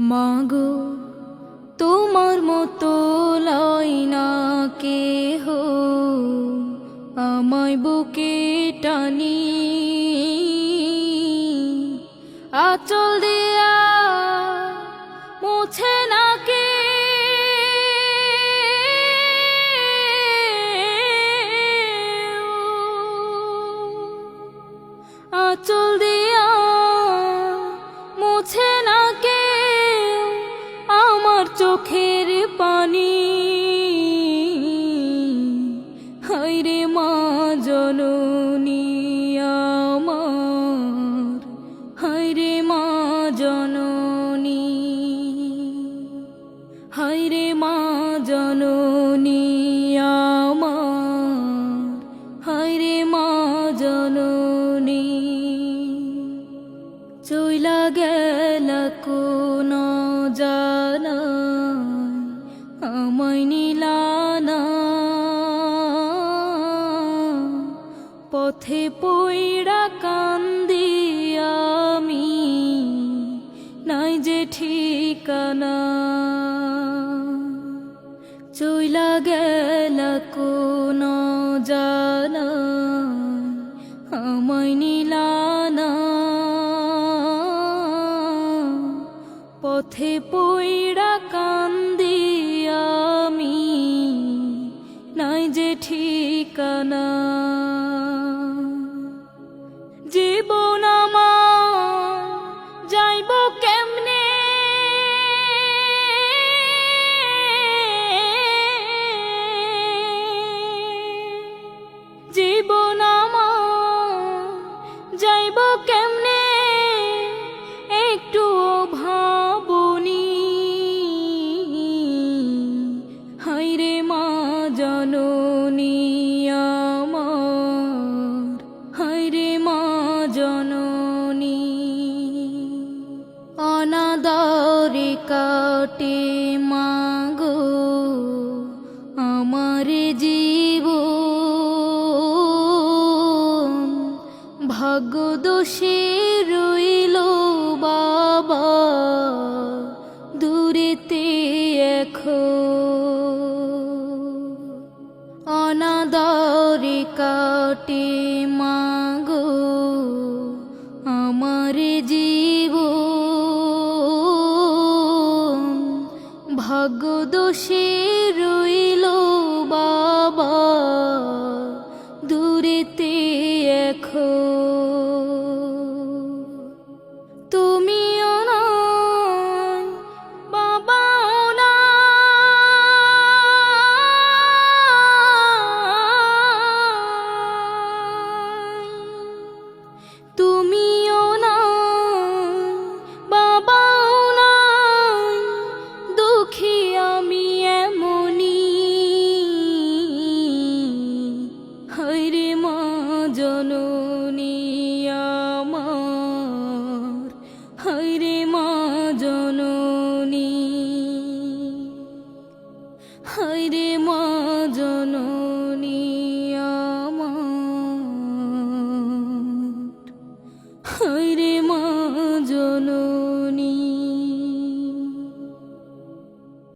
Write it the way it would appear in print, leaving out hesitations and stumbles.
মাগো তোমার মতো লয় না কেহ আমায় বুকে টানি, আঁচল দিয়া মুছে না কে আঁচল দিয়া মুছে না কে আমার চোখের পানি। হায়রে মা জননী আমার, হায়রে মা জননী, হায়রে মা জননী আমার, হায়রে মা জননী। চইলা গেল কোন জানাই আমায় নিলানা, পথে পইড়া কান্দি আমি নাই যে ঠিকানা। চইলা গেল কোন জানাই আমায় নিলানা, পথে পইড়া কান্দি আমি নাই যে ঠিকানা। জীবন আমার যাইব কেমনে, জীবন আমার যাইব কেমনে একটু ভাবনি। হায়রে মা জননী আমার, হায়রে মা জননী। অনাদরে কাটে মাগো আমার জীবন, ভাগ্য দোষে রইল বাবা দূরেতে এখন। অনাদরে কাটে মাগো আমার জীবন, ভাগ্য দোষে রইল বাবা দূরেতে এখন। তুমিও নাই বাবাও নাই, তুমিও নাই বাবাও নাই, দুঃখী আমি এমনি। হায়রে মা জননী